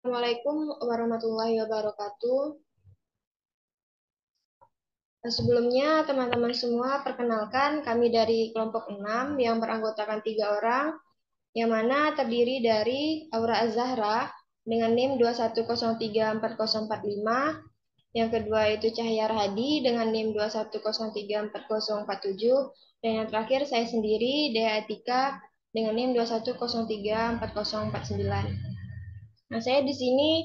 Assalamualaikum warahmatullahi wabarakatuh. Sebelumnya, teman-teman semua, perkenalkan kami dari kelompok 6 yang beranggotakan 3 orang, yang mana terdiri dari Aura Az-Zahra dengan NIM 2103405, yang kedua itu Cahya Hadi dengan NIM 210344047, dan yang terakhir saya sendiri, Dea Atika dengan NIM 210344049. Nah, saya di sini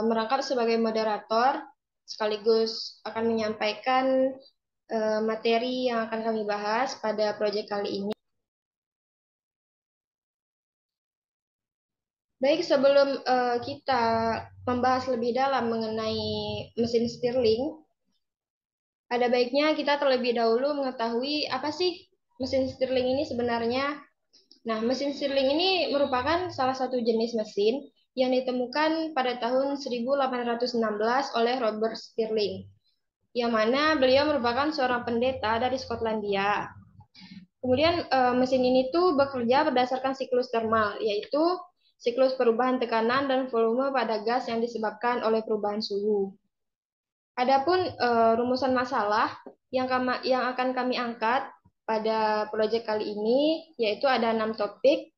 merangkap sebagai moderator, sekaligus akan menyampaikan materi yang akan kami bahas pada proyek kali ini. Baik, sebelum kita membahas lebih dalam mengenai mesin Stirling, ada baiknya kita terlebih dahulu mengetahui apa sih mesin Stirling ini sebenarnya. Nah, mesin Stirling ini merupakan salah satu jenis mesin yang ditemukan pada tahun 1816 oleh Robert Stirling, yang mana beliau merupakan seorang pendeta dari Skotlandia. Kemudian mesin ini tuh bekerja berdasarkan siklus termal, yaitu siklus perubahan tekanan dan volume pada gas yang disebabkan oleh perubahan suhu. Adapun rumusan masalah yang akan kami angkat pada proyek kali ini, yaitu ada 6 topik.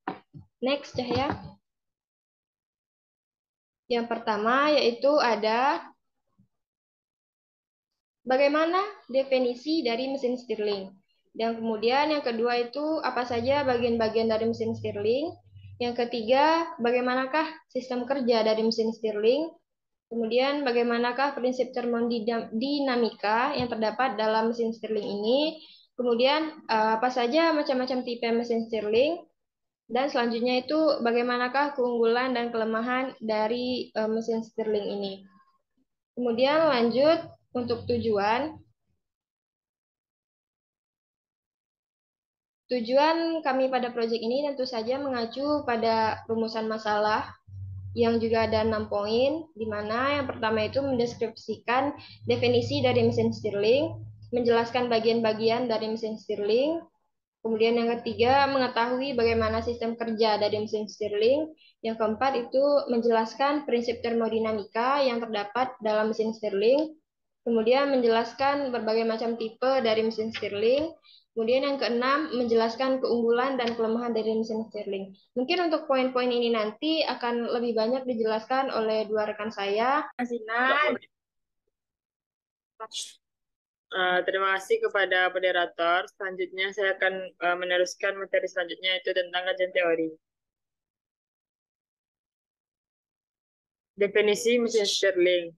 Next, Cahya. Yang pertama yaitu ada bagaimana definisi dari mesin Stirling. Dan kemudian yang kedua itu apa saja bagian-bagian dari mesin Stirling. Yang ketiga, bagaimanakah sistem kerja dari mesin Stirling. Kemudian bagaimanakah prinsip termodinamika yang terdapat dalam mesin Stirling ini. Kemudian apa saja macam-macam tipe mesin Stirling. Dan selanjutnya itu bagaimanakah keunggulan dan kelemahan dari mesin Stirling ini. Kemudian lanjut untuk tujuan. Tujuan kami pada proyek ini tentu saja mengacu pada rumusan masalah yang juga ada 6 poin, di mana yang pertama itu mendeskripsikan definisi dari mesin Stirling, menjelaskan bagian-bagian dari mesin Stirling, kemudian yang ketiga mengetahui bagaimana sistem kerja dari mesin Stirling, yang keempat itu menjelaskan prinsip termodinamika yang terdapat dalam mesin Stirling, kemudian menjelaskan berbagai macam tipe dari mesin Stirling. Kemudian yang keenam, menjelaskan keunggulan dan kelemahan dari mesin Stirling. Mungkin untuk poin-poin ini nanti akan lebih banyak dijelaskan oleh dua rekan saya. Sinar. Terima kasih kepada moderator. Selanjutnya saya akan meneruskan materi selanjutnya, yaitu tentang kajian teori. Definisi mesin Stirling.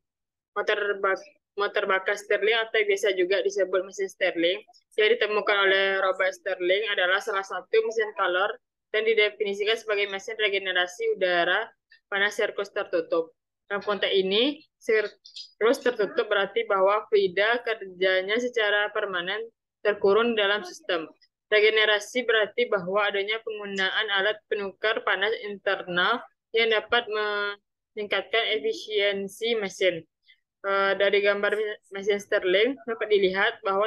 Motor bakar Stirling atau biasa juga disebut mesin Stirling yang ditemukan oleh Robert Stirling adalah salah satu mesin Carlor dan didefinisikan sebagai mesin regenerasi udara panas sirkus tertutup. Dalam konteks ini, sirkus tertutup berarti bahwa fluida kerjanya secara permanen terkurung dalam sistem. Regenerasi berarti bahwa adanya penggunaan alat penukar panas internal yang dapat meningkatkan efisiensi mesin. Dari gambar mesin Stirling dapat dilihat bahwa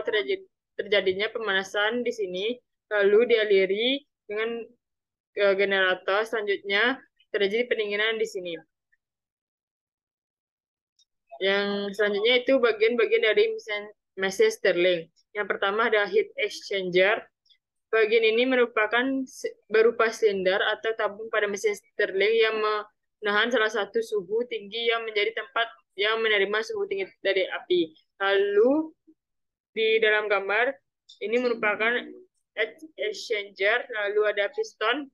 terjadinya pemanasan di sini, lalu dialiri dengan generator. Selanjutnya terjadi pendinginan di sini. Yang selanjutnya itu bagian-bagian dari mesin Stirling. Yang pertama ada heat exchanger. Bagian ini merupakan berupa silinder atau tabung pada mesin Stirling yang menahan salah satu suhu tinggi yang menjadi tempat yang menerima suhu tinggi dari api. Lalu di dalam gambar ini merupakan heat exchanger. Lalu ada piston,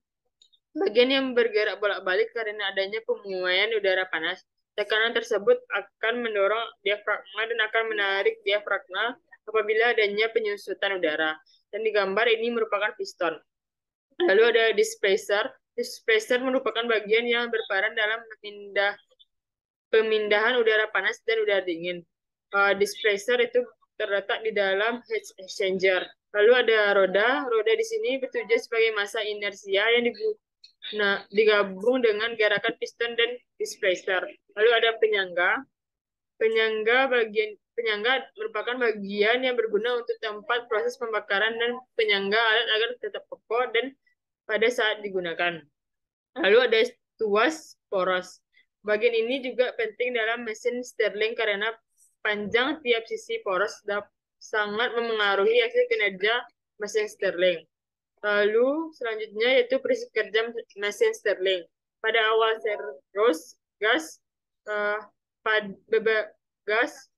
bagian yang bergerak bolak-balik karena adanya pemuaian udara panas. Tekanan tersebut akan mendorong diafragma dan akan menarik diafragma apabila adanya penyusutan udara. Dan di gambar ini merupakan piston. Lalu ada displacer. Displacer merupakan bagian yang berperan dalam pemindahan udara panas dan udara dingin. Displacer itu terletak di dalam heat exchanger. Lalu ada roda. Roda di sini bertujuan sebagai massa inersia yang digabung dengan gerakan piston dan displacer. Lalu ada penyangga. Penyangga merupakan bagian yang berguna untuk tempat proses pembakaran dan penyangga alat agar tetap kokoh dan pada saat digunakan. Lalu ada tuas poros. Bagian ini juga penting dalam mesin Stirling karena panjang tiap sisi poros sangat memengaruhi hasil kinerja mesin Stirling. Lalu selanjutnya yaitu prinsip kerja mesin Stirling. Pada awal serus gas uh, gas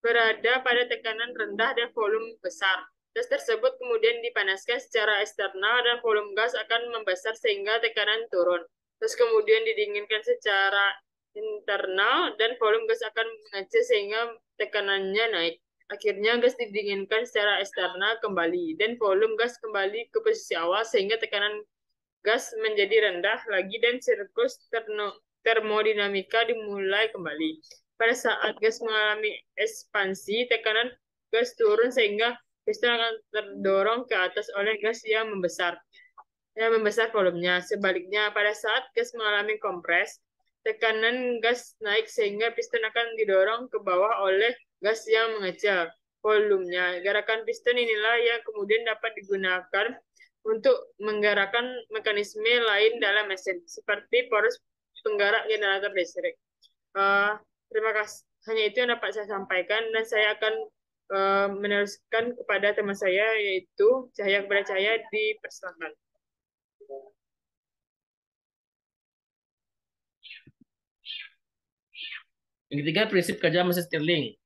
berada pada tekanan rendah dan volume besar. Gas tersebut kemudian dipanaskan secara eksternal dan volume gas akan membesar sehingga tekanan turun. Terus kemudian didinginkan secara internal dan volume gas akan mengecil sehingga tekanannya naik. Akhirnya gas didinginkan secara eksternal kembali dan volume gas kembali ke posisi awal sehingga tekanan gas menjadi rendah lagi dan siklus termodinamika dimulai kembali. Pada saat gas mengalami ekspansi, tekanan gas turun sehingga piston akan terdorong ke atas oleh gas yang membesar volumenya. Sebaliknya, pada saat gas mengalami kompres, tekanan gas naik sehingga piston akan didorong ke bawah oleh gas yang mengecil volumenya. Gerakan piston inilah yang kemudian dapat digunakan untuk menggerakkan mekanisme lain dalam mesin, seperti poros penggerak generator listrik. Terima kasih. Hanya itu yang dapat saya sampaikan dan saya akan meneruskan kepada teman saya yaitu Cahaya kepada Cahaya dipersilakan. Yang ketiga, prinsip kerja mesin Stirling.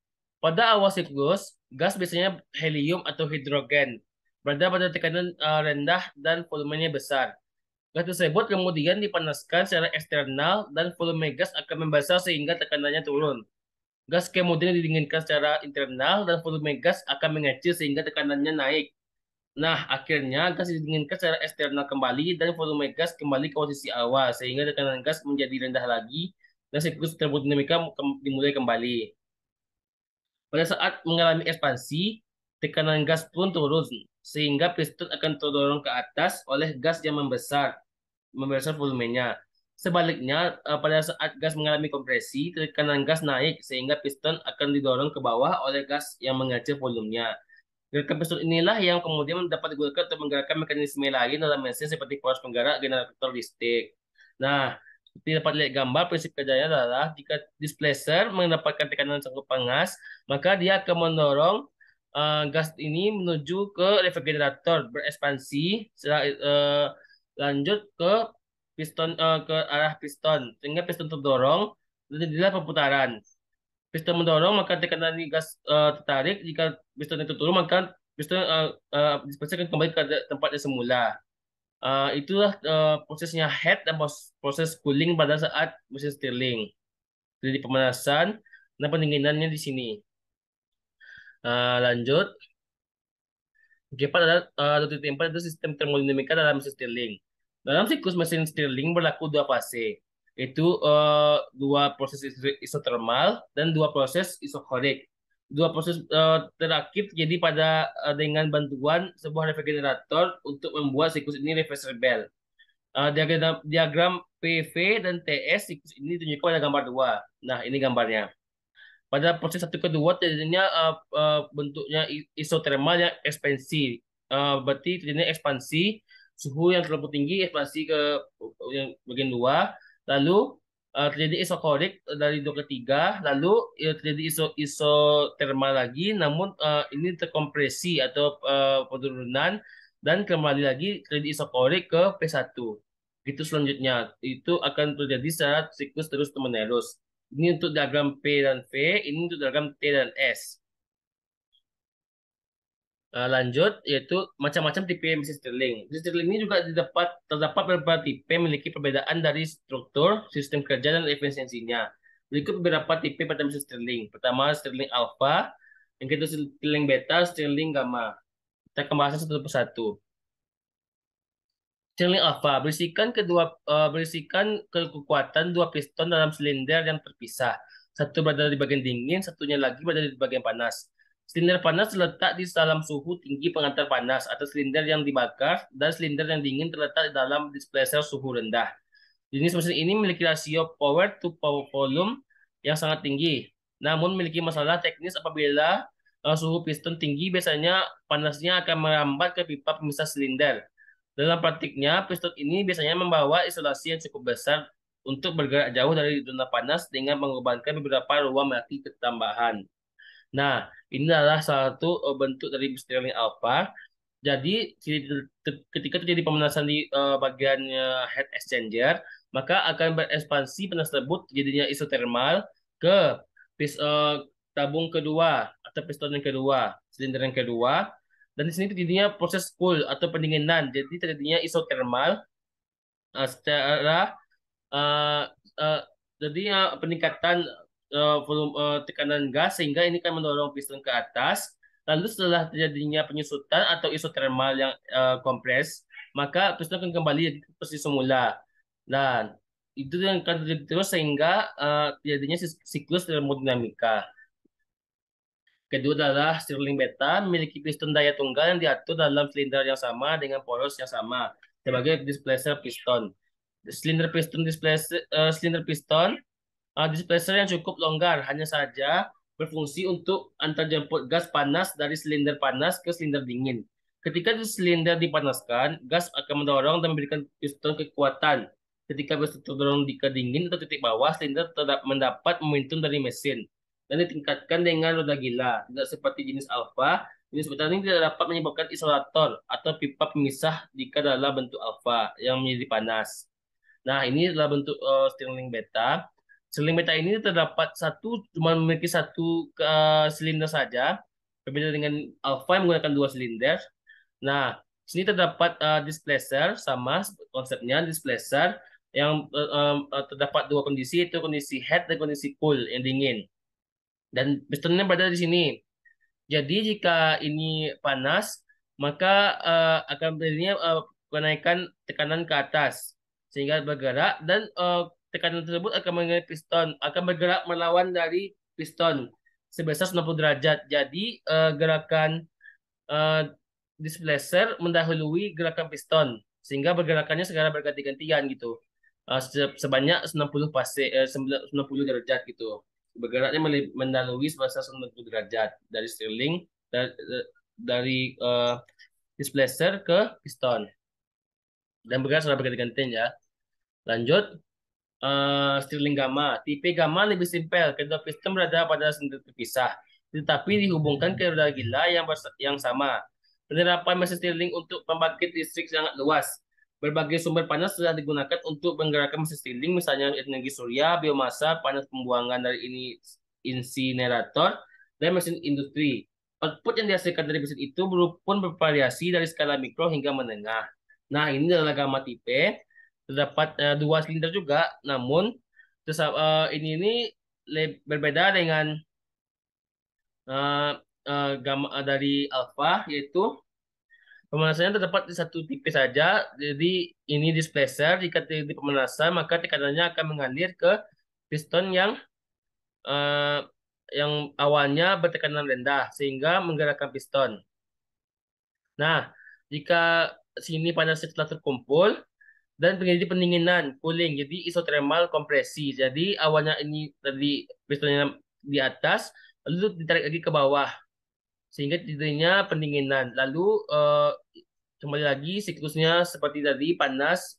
Pada awal siklus, gas biasanya helium atau hidrogen, berada pada tekanan rendah dan volumenya besar. Gas tersebut kemudian dipanaskan secara eksternal dan volume gas akan membesar sehingga tekanannya turun. Gas kemudian didinginkan secara internal dan volume gas akan mengecil sehingga tekanannya naik. Nah, akhirnya gas didinginkan secara eksternal kembali dan volume gas kembali ke posisi awal sehingga tekanan gas menjadi rendah lagi dan siklus termodinamika dimulai kembali. Pada saat mengalami ekspansi, tekanan gas pun turun sehingga piston akan terdorong ke atas oleh gas yang membesar volumenya. Sebaliknya, pada saat gas mengalami kompresi, tekanan gas naik sehingga piston akan didorong ke bawah oleh gas yang mengecil volumenya. Gerakan piston inilah yang kemudian dapat digunakan untuk menggerakkan mekanisme lain dalam mesin seperti poros penggerak generator listrik. Nah, seperti dapat lihat gambar, prinsip kerjanya adalah jika displacer mendapatkan tekanan cukup panas, maka dia akan mendorong gas ini menuju ke lever generator berekspansi, lanjut ke piston ke arah piston sehingga piston terdorong dan jadilah perputaran. Piston mendorong maka tekanan gas tertarik. Jika piston itu turun maka piston dispersi akan kembali ke tempatnya semula. Itulah prosesnya head dan proses cooling pada saat mesin Stirling. Jadi pemanasan dan pendinginannya di sini. Lanjut. Keempat adalah titik 4 itu sistem termodinamika dalam mesin Stirling. Dalam siklus mesin Stirling berlaku dua fase, yaitu dua proses isotermal dan dua proses isokorik. Dua proses terakhir terjadi dengan bantuan sebuah lever generator untuk membuat siklus ini reversible. Diagram PV dan TS siklus ini ditunjukkan pada gambar 2. Nah, ini gambarnya. Pada proses satu kedua terjadinya bentuknya isotermal yang ekspansi. Berarti terjadinya ekspansi suhu yang terlalu tinggi, ekspansi ke yang bagian 2. Lalu terjadi isokorik dari 2 ke 3. Lalu terjadi isotermal lagi, namun ini terkompresi atau penurunan dan kembali lagi terjadi isokorik ke P1. Gitu selanjutnya. Itu akan terjadi secara siklus terus menerus. Ini untuk diagram P dan V, ini untuk diagram T dan S. Lanjut, yaitu macam-macam tipe mesin Stirling. Mesin Stirling ini juga terdapat beberapa tipe memiliki perbedaan dari struktur, sistem kerja, dan efisiensinya. Berikut beberapa tipe pada mesin Stirling. Pertama, Stirling Alpha. Yang kedua, Stirling Beta, Stirling Gamma. Kita akan bahas satu persatu. Stirling Alpha berisikan kekuatan dua piston dalam silinder yang terpisah. Satu berada di bagian dingin, satunya lagi berada di bagian panas. Silinder panas terletak di dalam suhu tinggi pengantar panas atau silinder yang dibakar, dan silinder yang dingin terletak di dalam displacer suhu rendah. Jenis mesin ini memiliki rasio power to power volume yang sangat tinggi, namun memiliki masalah teknis apabila suhu piston tinggi. Biasanya panasnya akan merambat ke pipa pemisah silinder. Dalam praktiknya, piston ini biasanya membawa isolasi yang cukup besar untuk bergerak jauh dari zona panas dengan mengorbankan beberapa ruang mati tambahan. Nah, ini adalah salah satu bentuk dari Stirling alpha. Jadi ketika terjadi pemanasan di bagian heat exchanger, maka akan berekspansi panas tersebut jadinya isotermal ke tabung kedua atau piston yang kedua, silinder yang kedua. Dan di sini terjadinya proses cool atau pendinginan. Jadi terjadinya isotermal secara uh, uh, jadi peningkatan volume tekanan gas sehingga ini kan mendorong piston ke atas. Lalu setelah terjadinya penyusutan atau isotermal yang kompres, maka piston akan kembali jadi posisi semula. Dan itu yang akan terjadi terus sehingga terjadinya siklus termodinamika. Kedua adalah Stirling beta memiliki piston daya tunggal yang diatur dalam silinder yang sama dengan poros yang sama sebagai displacer piston. Silinder piston displacer yang cukup longgar hanya saja berfungsi untuk antarjemput gas panas dari silinder panas ke silinder dingin. Ketika silinder dipanaskan, gas akan mendorong dan memberikan piston kekuatan. Ketika piston terdorong ke dingin atau titik bawah, silinder mendapat momentum dari mesin dan ditingkatkan dengan roda gila. Tidak seperti jenis alfa, jenis beta ini tidak dapat menyebabkan isolator atau pipa pemisah jika dalam bentuk alfa yang menjadi panas. Nah, ini adalah bentuk Stirling beta. Stirling beta ini terdapat cuma memiliki satu silinder saja, berbeda dengan alpha yang menggunakan dua silinder. Nah, sini terdapat displacer, sama konsepnya displacer yang terdapat dua kondisi, yaitu kondisi head dan kondisi cool yang dingin. Dan pistonnya berada di sini. Jadi jika ini panas, maka akan terjadinya kenaikan tekanan ke atas sehingga bergerak dan tekanan tersebut akan mengenai piston, akan bergerak melawan dari piston sebesar 90 derajat. Jadi gerakan displacer mendahului gerakan piston sehingga bergerakannya segera berganti-gantian gitu. Sebanyak 90 derajat gitu. Bergeraknya mendahului sebesar 90 derajat dari Stirling dari displacer ke piston dan bergerak secara berganti-gantian ya. Lanjut, Stirling gamma. Tipe gamma lebih simpel. Kedua piston berada pada silinder terpisah, tetapi dihubungkan ke roda gila yang sama. Penerapan mesin Stirling untuk pembangkit listrik sangat luas. Berbagai sumber panas sudah digunakan untuk menggerakkan mesin Stirling, misalnya energi surya, biomasa, panas pembuangan dari insinerator, dan mesin industri. Output yang dihasilkan dari mesin itu pun bervariasi dari skala mikro hingga menengah. Nah, ini adalah gamma tipe. Terdapat dua silinder juga, namun ini berbeda dengan gamma dari alpha, yaitu pemanasannya terdapat di satu tipe saja. Jadi ini displacer, jika terjadi pemanasan maka tekanannya akan mengalir ke piston yang awalnya bertekanan rendah sehingga menggerakkan piston. Nah, jika sini panasnya telah terkumpul dan terjadi pendinginan, cooling, jadi isotermal kompresi. Jadi awalnya ini tadi pistonnya di atas, lalu ditarik lagi ke bawah sehingga terjadinya pendinginan. Lalu kembali lagi siklusnya seperti tadi panas,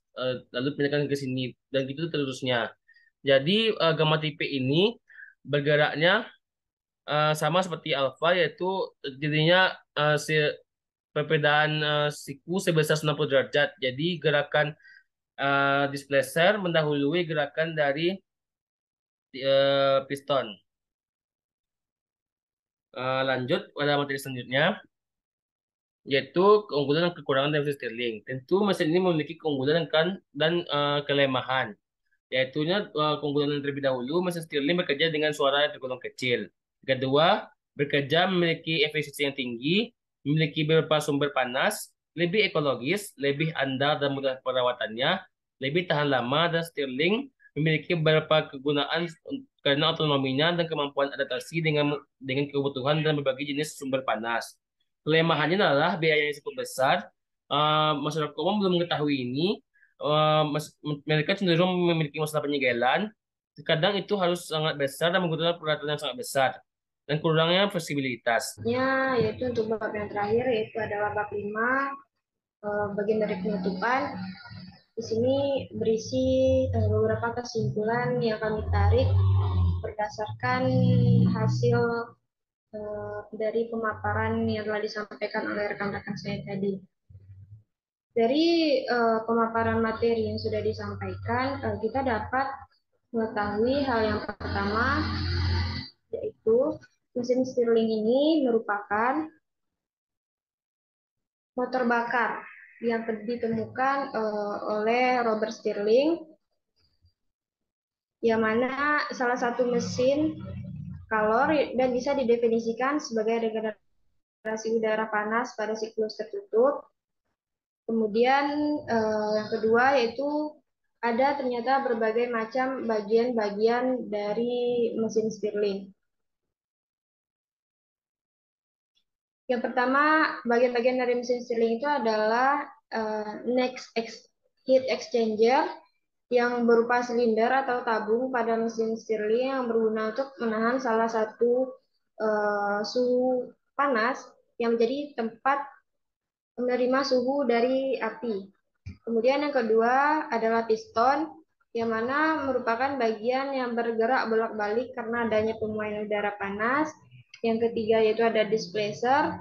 lalu pindahkan ke sini dan gitu terusnya. Jadi gamma tipe ini bergeraknya sama seperti alpha, yaitu jadinya perbedaan siku sebesar 90 derajat. Jadi gerakan displacer mendahului gerakan dari piston. Lanjut pada materi selanjutnya, yaitu keunggulan dan kekurangan dari mesin Stirling. Tentu mesin ini memiliki keunggulan dan kelemahan. Yaitu keunggulan yang terlebih dahulu, mesin Stirling bekerja dengan suara yang tergolong kecil. Kedua, bekerja memiliki efisiensi yang tinggi, memiliki beberapa sumber panas, lebih ekologis, lebih andal dan mudah perawatannya, lebih tahan lama, dan Stirling memiliki beberapa kegunaan karena otonominya dan kemampuan adaptasi dengan kebutuhan dan berbagai jenis sumber panas. Kelemahannya adalah biaya yang cukup besar. Masyarakat umum belum mengetahui ini. Mereka cenderung memiliki masalah penyegelan. Kadang itu harus sangat besar dan menggunakan peralatan yang sangat besar. Dan kurangnya fleksibilitas. Ya, yaitu untuk bab yang terakhir, yaitu adalah bab 5, bagian dari penutupan. Di sini berisi beberapa kesimpulan yang kami tarik berdasarkan hasil dari pemaparan yang telah disampaikan oleh rekan-rekan saya tadi. Dari pemaparan materi yang sudah disampaikan, kita dapat mengetahui hal yang pertama, yaitu mesin Stirling ini merupakan motor bakar yang ditemukan oleh Robert Stirling, yang mana salah satu mesin kalor dan bisa didefinisikan sebagai regenerasi udara panas pada siklus tertutup. Kemudian yang kedua yaitu ada ternyata berbagai macam bagian-bagian dari mesin Stirling. Yang pertama, bagian-bagian dari mesin Stirling itu adalah heat exchanger yang berupa silinder atau tabung pada mesin Stirling yang berguna untuk menahan salah satu suhu panas yang menjadi tempat menerima suhu dari api. Kemudian yang kedua adalah piston, yang mana merupakan bagian yang bergerak bolak-balik karena adanya pemuaian udara panas. Yang ketiga yaitu ada displacer.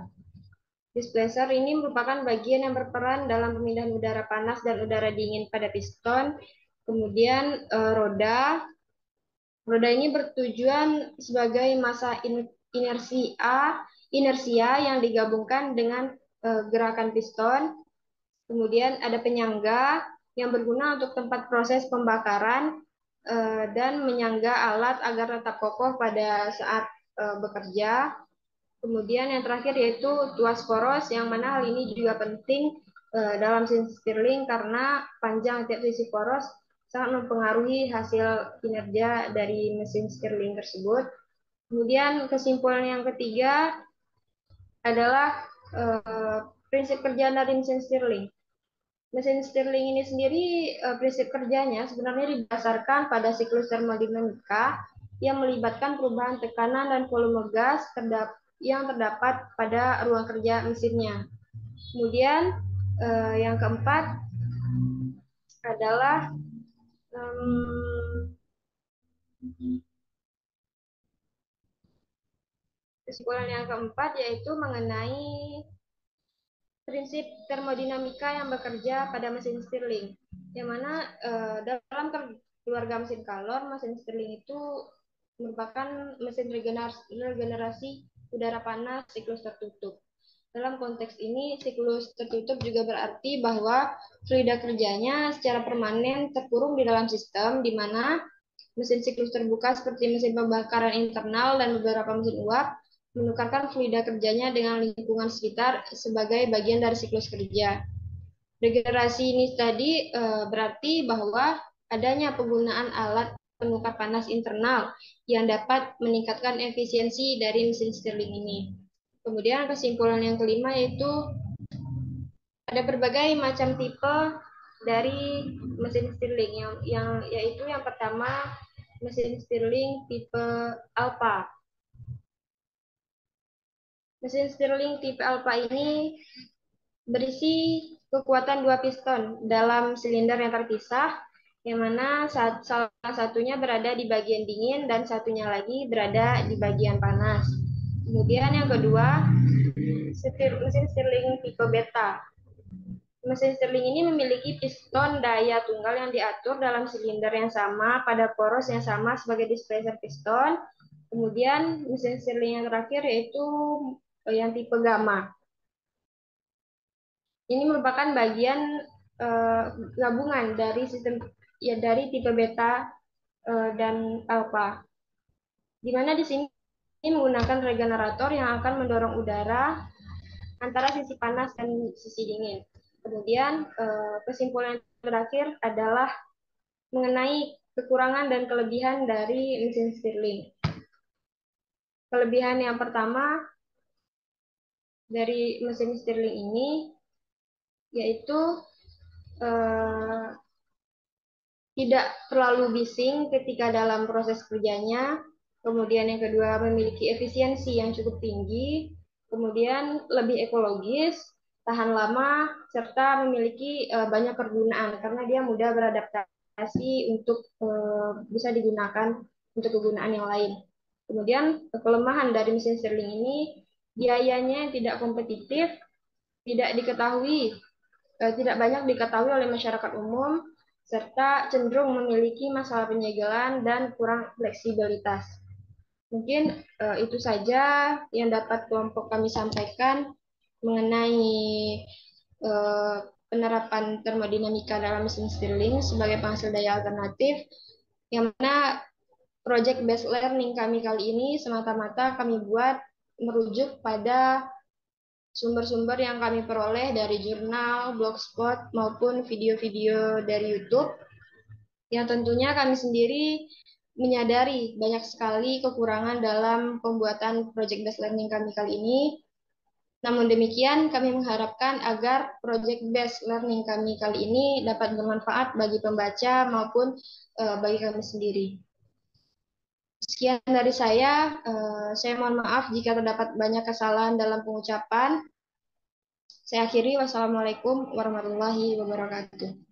Displacer ini merupakan bagian yang berperan dalam pemindahan udara panas dan udara dingin pada piston. Kemudian roda. Roda ini bertujuan sebagai massa inersia yang digabungkan dengan gerakan piston. Kemudian ada penyangga yang berguna untuk tempat proses pembakaran dan menyangga alat agar tetap kokoh pada saat bekerja. Kemudian yang terakhir yaitu tuas poros, yang mana hal ini juga penting dalam mesin Stirling karena panjang tiap sisi poros sangat mempengaruhi hasil kinerja dari mesin Stirling tersebut. Kemudian kesimpulan yang ketiga adalah prinsip kerja dari mesin Stirling. Mesin Stirling ini sendiri prinsip kerjanya sebenarnya didasarkan pada siklus termodinamika yang melibatkan perubahan tekanan dan volume gas yang terdapat pada ruang kerja mesinnya. Kemudian yang keempat adalah kesimpulan yang keempat yaitu mengenai prinsip termodinamika yang bekerja pada mesin Stirling, yang mana dalam keluarga mesin kalor, mesin Stirling itu merupakan mesin regenerasi udara panas siklus tertutup. Dalam konteks ini, siklus tertutup juga berarti bahwa fluida kerjanya secara permanen terkurung di dalam sistem, di mana mesin siklus terbuka seperti mesin pembakaran internal dan beberapa mesin uap menukarkan fluida kerjanya dengan lingkungan sekitar sebagai bagian dari siklus kerja. Regenerasi ini tadi berarti bahwa adanya penggunaan alat penukar panas internal yang dapat meningkatkan efisiensi dari mesin Stirling ini. Kemudian kesimpulan yang kelima yaitu ada berbagai macam tipe dari mesin Stirling yaitu yang pertama mesin Stirling tipe Alpha. Mesin Stirling tipe Alpha ini berisi kekuatan 2 piston dalam silinder yang terpisah, yang mana salah satunya berada di bagian dingin dan satunya lagi berada di bagian panas. Kemudian yang kedua, mesin Stirling tipe Beta. Mesin Stirling ini memiliki piston daya tunggal yang diatur dalam silinder yang sama pada poros yang sama sebagai displacer piston. Kemudian mesin Stirling yang terakhir yaitu yang tipe gamma. Ini merupakan bagian gabungan dari sistem dari tipe beta dan alpha. Di mana di sini menggunakan regenerator yang akan mendorong udara antara sisi panas dan sisi dingin. Kemudian kesimpulan terakhir adalah mengenai kekurangan dan kelebihan dari mesin Stirling. Kelebihan yang pertama dari mesin Stirling ini yaitu tidak terlalu bising ketika dalam proses kerjanya. Kemudian yang kedua memiliki efisiensi yang cukup tinggi. Kemudian lebih ekologis. tahan lama, serta memiliki banyak kegunaan karena dia mudah beradaptasi untuk bisa digunakan untuk kegunaan yang lain. Kemudian kelemahan dari mesin Stirling ini biayanya tidak kompetitif, tidak diketahui, tidak banyak diketahui oleh masyarakat umum, serta cenderung memiliki masalah penyegelan dan kurang fleksibilitas. Mungkin itu saja yang dapat kelompok kami sampaikan mengenai eh, penerapan termodinamika dalam mesin Stirling sebagai penghasil daya alternatif, yang mana project based learning kami kali ini semata-mata kami buat merujuk pada sumber-sumber yang kami peroleh dari jurnal, blogspot, maupun video-video dari YouTube, yang tentunya kami sendiri menyadari banyak sekali kekurangan dalam pembuatan project based learning kami kali ini. Namun demikian, kami mengharapkan agar project based learning kami kali ini dapat bermanfaat bagi pembaca maupun bagi kami sendiri. Sekian dari saya mohon maaf jika terdapat banyak kesalahan dalam pengucapan. Saya akhiri, wassalamualaikum warahmatullahi wabarakatuh.